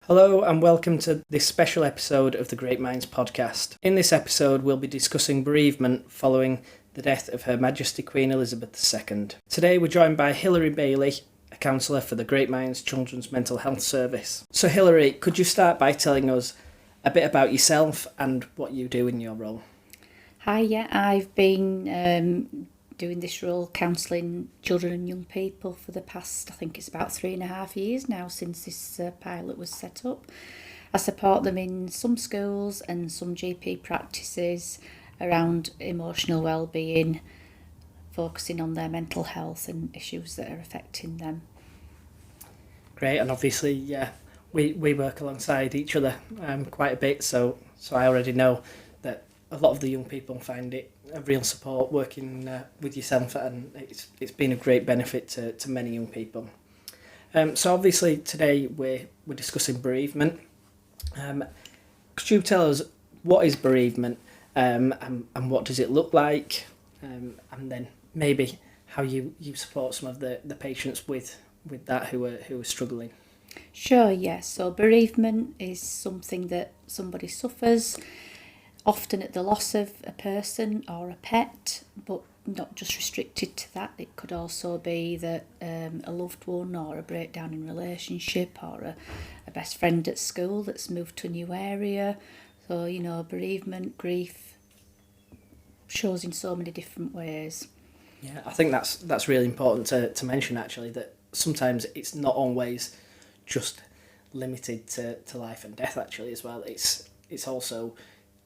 Hello and welcome to this special episode of the GR8 Minds Podcast. In this episode, we'll be discussing bereavement following the death of Her Majesty Queen Elizabeth II. Today, we're joined by Hilary Bailey, a counsellor for the GR8 Minds Children's Mental Health Service. So, Hilary, could you start by telling us a bit about yourself and what you do in your role? Hi, I've been doing this role counselling children and young people for the past, I think it's about 3.5 years now since this pilot was set up. I support them in some schools and some GP practices around emotional well-being, focusing on their mental health and issues that are affecting them. Great, and obviously, we work alongside each other quite a bit, so I already know that a lot of the young people find it a real support working with yourself, and it's been a great benefit to many young people. So obviously today we're discussing bereavement. Could you tell us what is bereavement and what does it look like, and then maybe how you support some of the patients with that who are struggling? Sure, yes. So bereavement is something that somebody suffers, often at the loss of a person or a pet, but not just restricted to that. It could also be that a loved one or a breakdown in relationship or a best friend at school that's moved to a new area. So, bereavement, grief shows in so many different ways. Yeah, I think that's really important to mention, actually, that sometimes it's not always just limited to life and death, actually, as well. It's also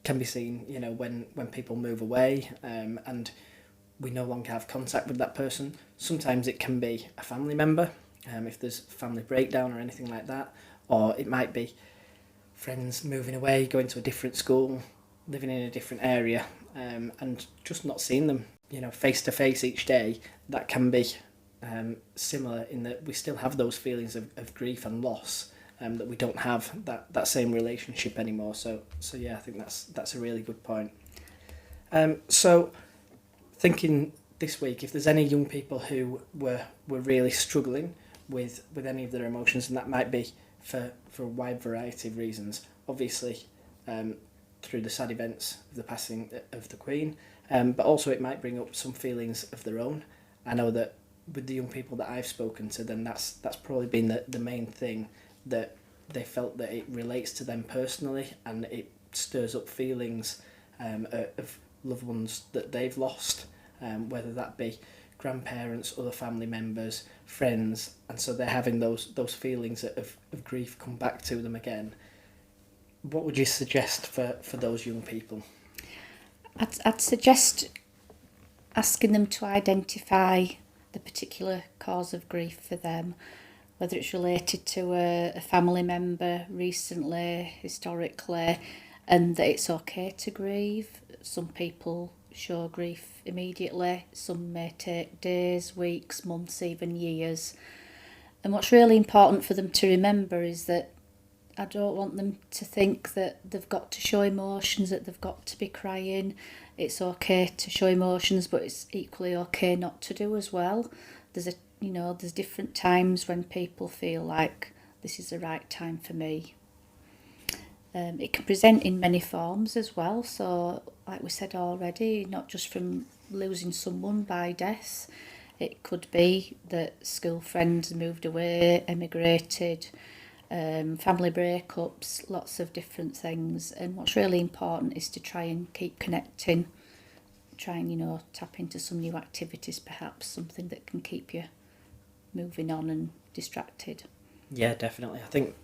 can be seen, when people move away and we no longer have contact with that person. Sometimes it can be a family member, if there's family breakdown or anything like that, or it might be friends moving away, going to a different school, living in a different area, and just not seeing them, face to face each day. That can be similar in that we still have those feelings of grief and loss. That we don't have that same relationship anymore. So yeah, I think that's a really good point. So thinking this week, if there's any young people who were really struggling with any of their emotions, and that might be for a wide variety of reasons, obviously through the sad events of the passing of the Queen, but also it might bring up some feelings of their own. I know that with the young people that I've spoken to, then that's probably been the main thing, that they felt that it relates to them personally and it stirs up feelings of loved ones that they've lost, whether that be grandparents, other family members, friends, and so they're having those feelings of grief come back to them again. What would you suggest for those young people? I'd suggest asking them to identify the particular cause of grief for them, whether it's related to a family member recently, historically, and that it's okay to grieve. Some people show grief immediately, some may take days, weeks, months, even years. And what's really important for them to remember is that I don't want them to think that they've got to show emotions, that they've got to be crying. It's okay to show emotions, but it's equally okay not to do as well. There's different times when people feel like this is the right time for me. It can present in many forms as well. So, like we said already, not just from losing someone by death. It could be that school friends moved away, emigrated, family breakups, lots of different things. And what's really important is to try and keep connecting, try and, tap into some new activities, perhaps something that can keep you moving on and distracted. Yeah, definitely. I think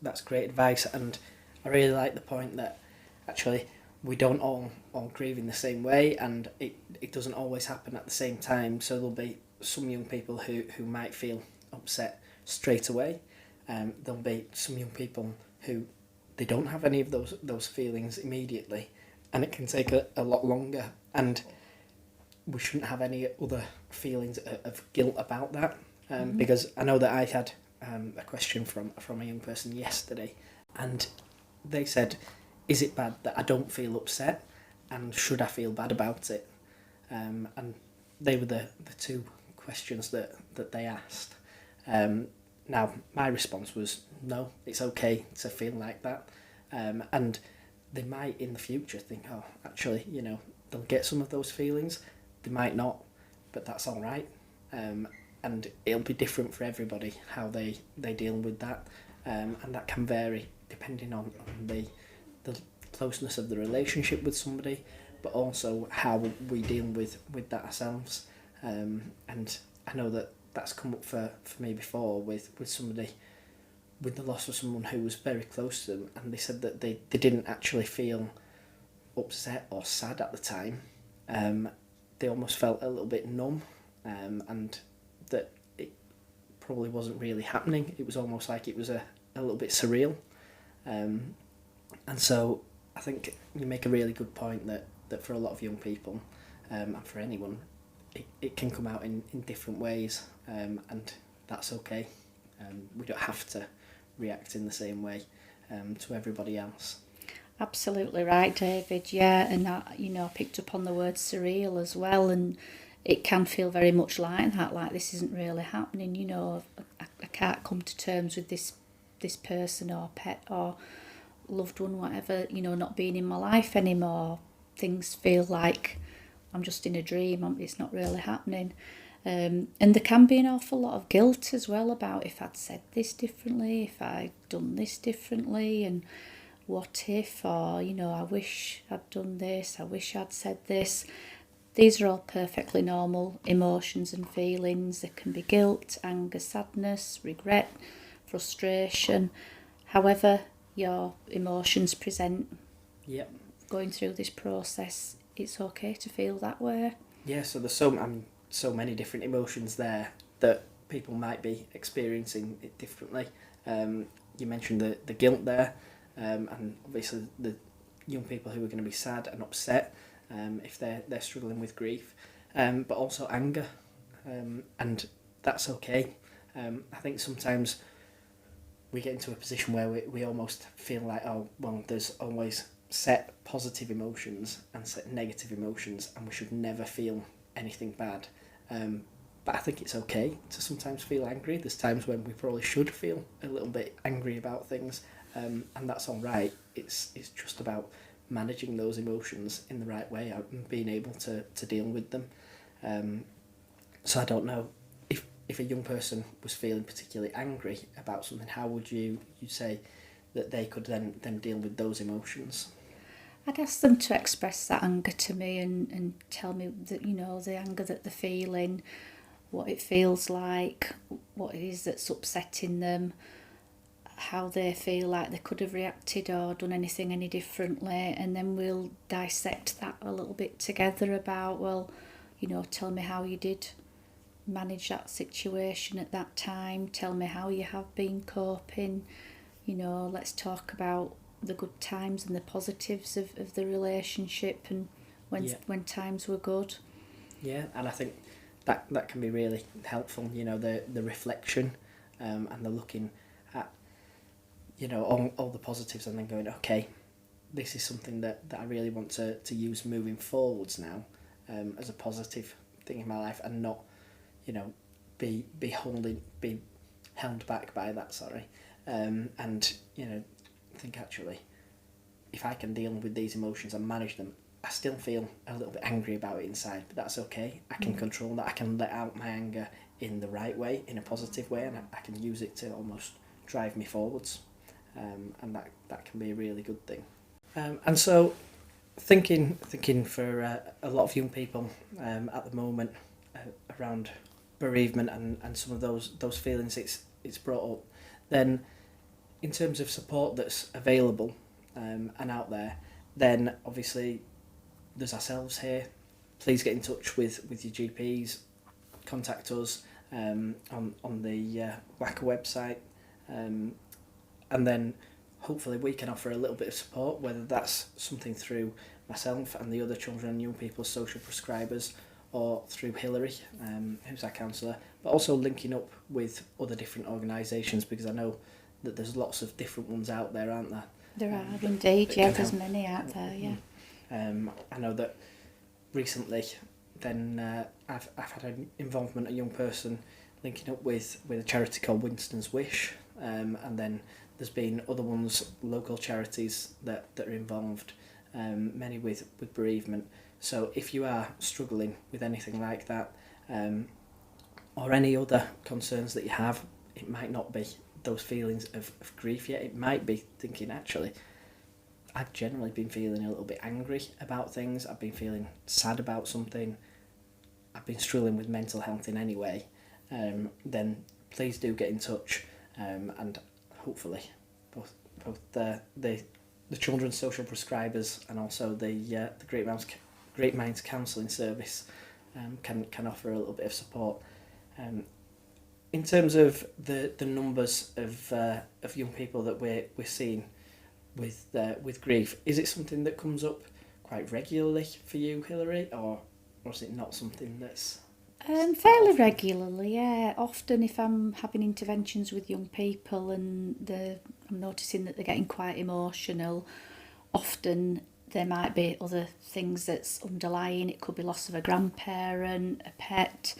that's great advice, and I really like the point that actually we don't all grieve in the same way, and it doesn't always happen at the same time. So there'll be some young people who might feel upset straight away. There'll be some young people who they don't have any of those feelings immediately, and it can take a lot longer, and we shouldn't have any other feelings of guilt about that. Because I know that I had a question from a young person yesterday, and they said, is it bad that I don't feel upset, and should I feel bad about it? And they were the two questions that they asked. Now, my response was no, it's okay to feel like that. And they might in the future think, oh, actually, they'll get some of those feelings. They might not, but that's all right. And it'll be different for everybody how they deal with that. And that can vary depending on the closeness of the relationship with somebody, but also how we deal with that ourselves. And I know that's come up for me before with somebody, with the loss of someone who was very close to them, and they said that they didn't actually feel upset or sad at the time. They almost felt a little bit numb, and that it probably wasn't really happening. It was almost like it was a little bit surreal. And so I think you make a really good point that for a lot of young people, and for anyone, it can come out in different ways, and that's okay. We don't have to react in the same way to everybody else. Absolutely right, David. Yeah, and I picked up on the word surreal as well, and it can feel very much like that, like this isn't really happening. I can't come to terms with this person or pet or loved one, whatever, not being in my life anymore. Things feel like I'm just in a dream. It's not really happening. And there can be an awful lot of guilt as well about if I'd said this differently, if I'd done this differently, and what if, or, I wish I'd done this, I wish I'd said this. These are all perfectly normal emotions and feelings. There can be guilt, anger, sadness, regret, frustration. However your emotions present, Yep. Going through this process, it's okay to feel that way. Yeah, so there's so many different emotions there that people might be experiencing it differently. You mentioned the guilt there, and obviously the young people who are going to be sad and upset if they're struggling with grief, but also anger, and that's okay. I think sometimes we get into a position where we almost feel like, oh, well, there's always set positive emotions and set negative emotions, and we should never feel anything bad. But I think it's okay to sometimes feel angry. There's times when we probably should feel a little bit angry about things, and that's all right. It's just about managing those emotions in the right way and being able to deal with them. So I don't know, if a young person was feeling particularly angry about something, how would you say that they could then deal with those emotions? I'd ask them to express that anger to me and tell me that, the anger that they're feeling, what it feels like, what it is that's upsetting them, how they feel like they could have reacted or done anything any differently, and then we'll dissect that a little bit together about, well, tell me how you did manage that situation at that time, tell me how you have been coping, let's talk about the good times and the positives of the relationship and when times were good. Yeah, and I think that can be really helpful, the reflection, and the looking at, all the positives, and then going, okay, this is something that I really want to use moving forwards now, as a positive thing in my life, and not, be held back by that, and, think actually, if I can deal with these emotions and manage them, I still feel a little bit angry about it inside, but that's okay. I can control that. I can let out my anger in the right way, in a positive way, and I can use it to almost drive me forwards, and that can be a really good thing. And so, thinking for a lot of young people at the moment around bereavement and some of those feelings it's brought up, then in terms of support that's available and out there, then obviously there's ourselves here. Please get in touch with your GPs, contact us on the WACA website, and then hopefully we can offer a little bit of support, whether that's something through myself and the other children and young people's social prescribers, or through Hilary, who's our counsellor, but also linking up with other different organisations, because I know that there's lots of different ones out there, aren't there? There are indeed, yeah, there's many out there, yeah. I know that recently then I've had an involvement, a young person linking up with a charity called Winston's Wish, and then there's been other ones, local charities that are involved, many with bereavement. So if you are struggling with anything like that, or any other concerns that you have, it might not be those feelings of grief yet. It might be thinking, actually, I've generally been feeling a little bit angry about things. I've been feeling sad about something. I've been struggling with mental health in any way. Then please do get in touch, and hopefully both the children's social prescribers and also the Great Minds counselling service can offer a little bit of support. In terms of the numbers of young people that we're seeing with grief, is it something that comes up quite regularly for you, Hilary, or is it not something that's fairly regularly? Yeah. Often, if I'm having interventions with young people and I'm noticing that they're getting quite emotional, often there might be other things that's underlying. It could be loss of a grandparent, a pet,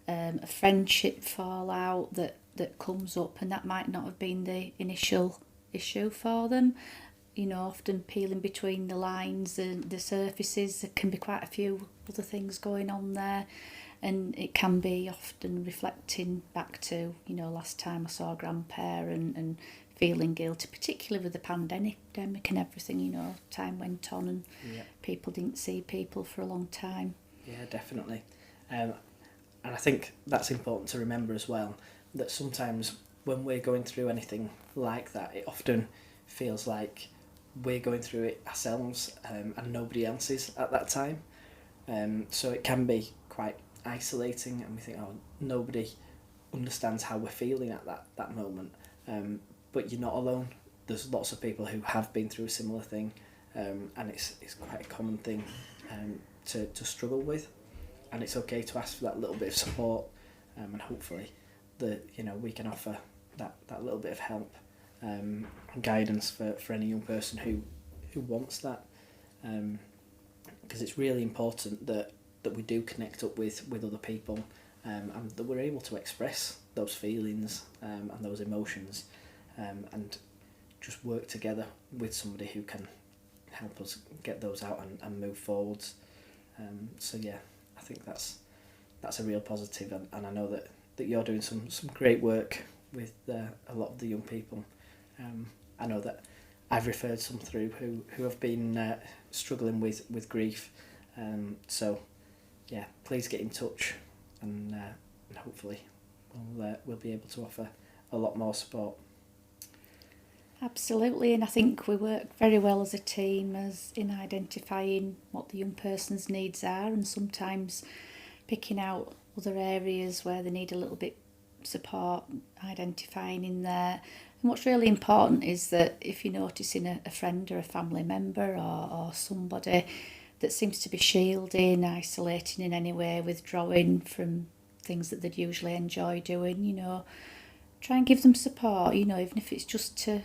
a friendship fallout that comes up, and that might not have been the initial issue for them. You know, often peeling between the lines and the surfaces, there can be quite a few other things going on there, and it can be often reflecting back to, you know, last time I saw a grandparent and feeling guilty, particularly with the pandemic and everything. You know, time went on and people didn't see people for a long time. Yeah, definitely. And I think that's important to remember as well, that sometimes when we're going through anything like that, it often feels like we're going through it ourselves, and nobody else is at that time. So it can be quite isolating, and we think, oh, nobody understands how we're feeling at that moment. But you're not alone. There's lots of people who have been through a similar thing, and it's quite a common thing to struggle with. And it's okay to ask for that little bit of support, and hopefully we can offer that little bit of help and guidance for any young person who wants that, because it's really important that we do connect up with other people, and that we're able to express those feelings and those emotions, and just work together with somebody who can help us get those out and move forwards. So yeah, I think that's a real positive, and I know that you're doing some great work with a lot of the young people. I know that I've referred some through who have been struggling with grief. So yeah, please get in touch, and hopefully we'll be able to offer a lot more support. Absolutely, and I think we work very well as a team as in identifying what the young person's needs are, and sometimes picking out other areas where they need a little bit support, identifying in there. And what's really important is that if you're noticing a friend or a family member or somebody that seems to be shielding, isolating in any way, withdrawing from things that they'd usually enjoy doing, you know, try and give them support, you know, even if it's just to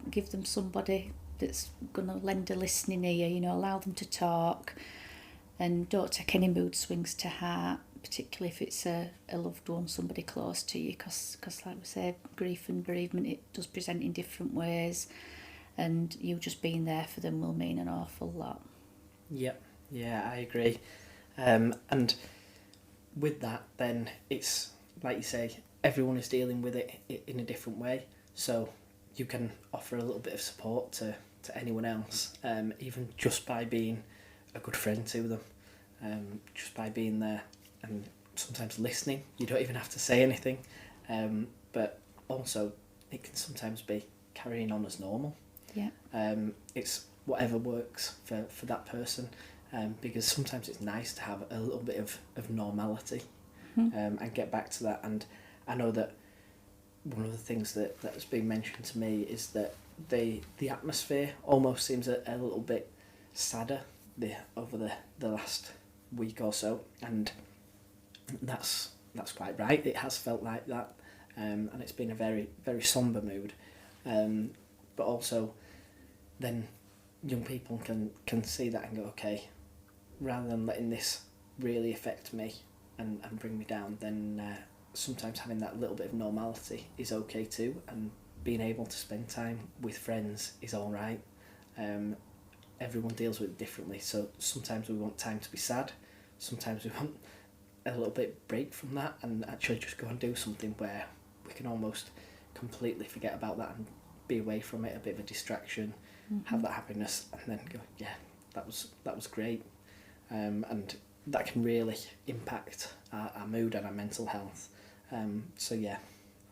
give them somebody that's going to lend a listening ear, you know, allow them to talk, and don't take any mood swings to heart, particularly if it's a loved one, somebody close to you, because like we say, grief and bereavement, it does present in different ways, and you just being there for them will mean an awful lot. Yep, yeah, I agree. And with that, then it's like you say, everyone is dealing with it in a different way, so you can offer a little bit of support to anyone else, even just by being a good friend to them, just by being there and sometimes listening. You don't even have to say anything, but also it can sometimes be carrying on as normal. Yeah. It's whatever works for that person, because sometimes it's nice to have a little bit of normality, and get back to that. And I know that one of the things that has been mentioned to me is that the atmosphere almost seems a little bit sadder over the last week or so, and that's quite right. It has felt like that, and it's been a very, very sombre mood, but also then young people can see that and go, okay, rather than letting this really affect me and bring me down, then sometimes having that little bit of normality is okay too, and being able to spend time with friends is all right. Everyone deals with it differently, so sometimes we want time to be sad, sometimes we want a little bit break from that and actually just go and do something where we can almost completely forget about that and be away from it, a bit of a distraction, have that happiness, and then go, yeah, that was great. And that can really impact our mood and our mental health. So yeah,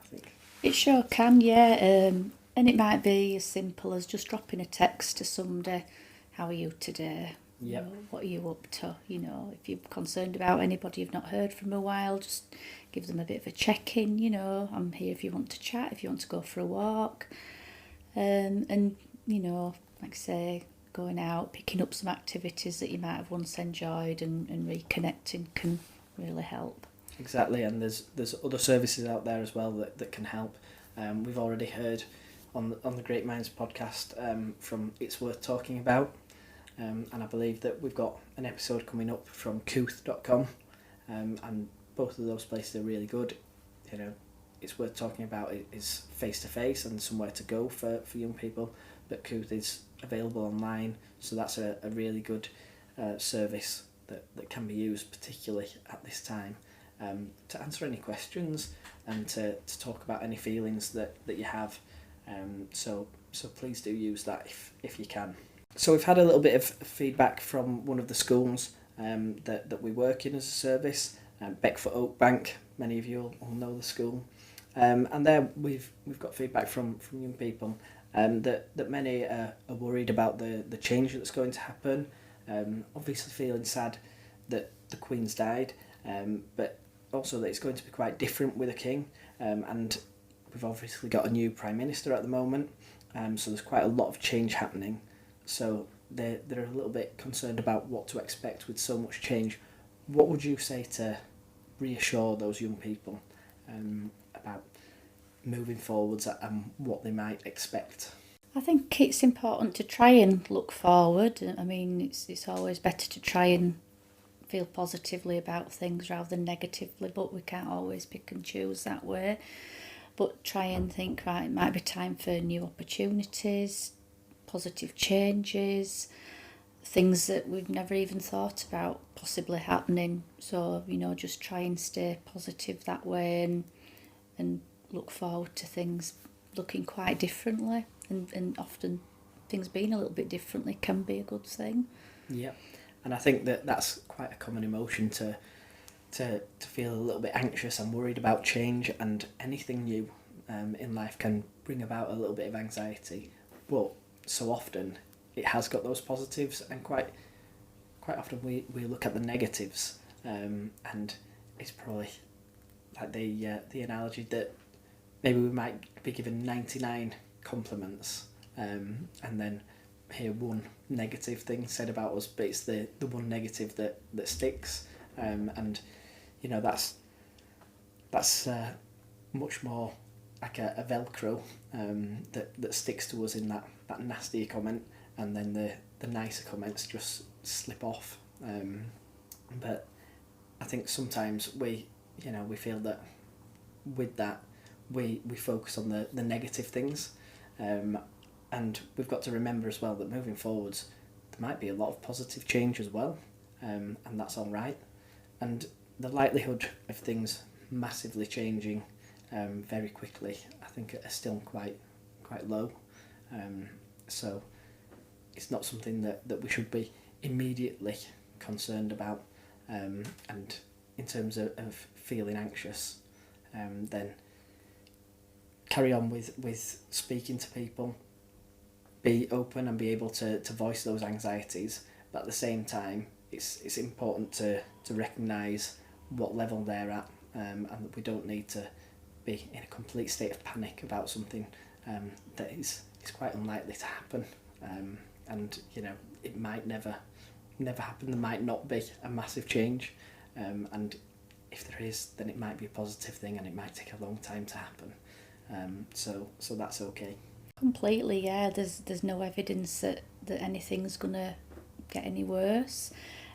I think It sure can, yeah. And it might be as simple as just dropping a text to somebody. How are you today? Yep. You know, what are you up to? You know, if you're concerned about anybody you've not heard from a while, just give them a bit of a check-in. You know, I'm here if you want to chat, if you want to go for a walk. And, you know, like I say, going out, picking up some activities that you might have once enjoyed and reconnecting can really help. Exactly, and there's other services out there as well that can help. We've already heard on the Great Minds podcast from It's Worth Talking About, and I believe that we've got an episode coming up from Couth.com, and both of those places are really good. You know, It's Worth Talking About is face to face and somewhere to go for young people, but Couth is available online, so that's a really good service that can be used particularly at this time. To answer any questions and to talk about any feelings that you have. So please do use that if you can. So we've had a little bit of feedback from one of the schools that we work in as a service, Beckford Oakbank. Many of you will know the school. And there we've got feedback from young people that many are worried about the change that's going to happen. Obviously feeling sad that the Queen's died, but also that it's going to be quite different with a king, and we've obviously got a new Prime Minister at the moment, so there's quite a lot of change happening, so they're a little bit concerned about what to expect with so much change. What would you say to reassure those young people about moving forwards and what they might expect? I think it's important to try and look forward. I mean, it's always better to try and feel positively about things rather than negatively, but we can't always pick and choose that way. But try and think, right, it might be time for new opportunities, positive changes, things that we've never even thought about possibly happening. So, you know, just try and stay positive that way and look forward to things looking quite differently. And often things being a little bit differently can be a good thing. Yeah. And I think that's quite a common emotion to feel a little bit anxious and worried about change, and anything new in life can bring about a little bit of anxiety. But so often it has got those positives, and quite often we look at the negatives, and it's probably like the analogy that maybe we might be given 99 compliments, and then hear one negative thing said about us, but it's the one negative that sticks, and you know that's much more like a Velcro that sticks to us in that nasty comment, and then the nicer comments just slip off. But I think sometimes we feel that with that we focus on the negative things. And we've got to remember as well that moving forwards, there might be a lot of positive change as well, and that's all right. And the likelihood of things massively changing very quickly, I think, are still quite low. So it's not something that we should be immediately concerned about. And in terms of feeling anxious, then carry on with speaking to people. Be open and be able to voice those anxieties, but at the same time it's important to recognise what level they're at, and that we don't need to be in a complete state of panic about something that is quite unlikely to happen, and you know it might never happen. There might not be a massive change, and if there is, then it might be a positive thing, and it might take a long time to happen, so that's okay. Completely, yeah. There's no evidence that anything's gonna get any worse.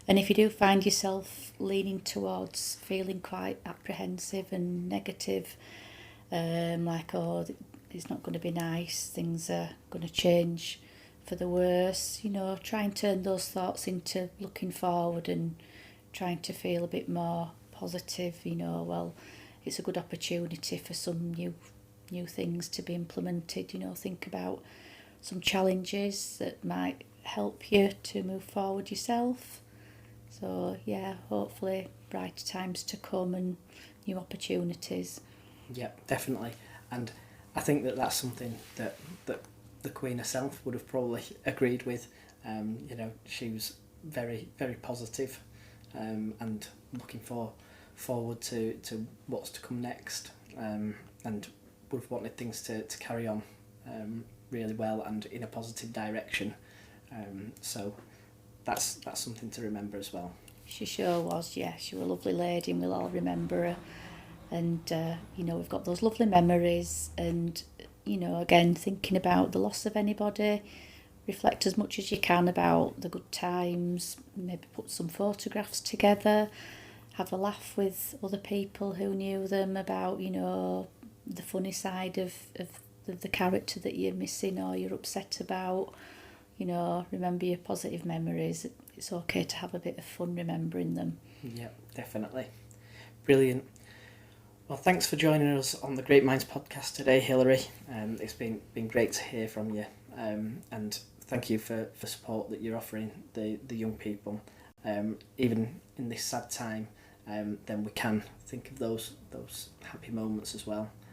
And if you do find yourself leaning towards feeling quite apprehensive and negative, like, oh, it's not going to be nice, things are going to change for the worse. Try and turn those thoughts into looking forward and trying to feel a bit more positive. Well, it's a good opportunity for some new things to be implemented. Think about some challenges that might help you to move forward yourself. So yeah, hopefully brighter times to come and new opportunities. Yeah, definitely. And I think that's something that the Queen herself would have probably agreed with. She was very, very positive, and looking forward to what's to come next, and would have wanted things to carry on really well and in a positive direction. So that's something to remember as well. She sure was, yeah. She was a lovely lady and we'll all remember her. And, we've got those lovely memories and, again, thinking about the loss of anybody, reflect as much as you can about the good times, maybe put some photographs together, have a laugh with other people who knew them about, the funny side of the character that you're missing or you're upset about. Remember your positive memories. It's okay to have a bit of fun remembering them. Yeah, definitely. Brilliant. Well, thanks for joining us on the Great Minds podcast today, Hilary. It's been great to hear from you, and thank you for support that you're offering the young people. Even in this sad time, then we can think of those happy moments as well.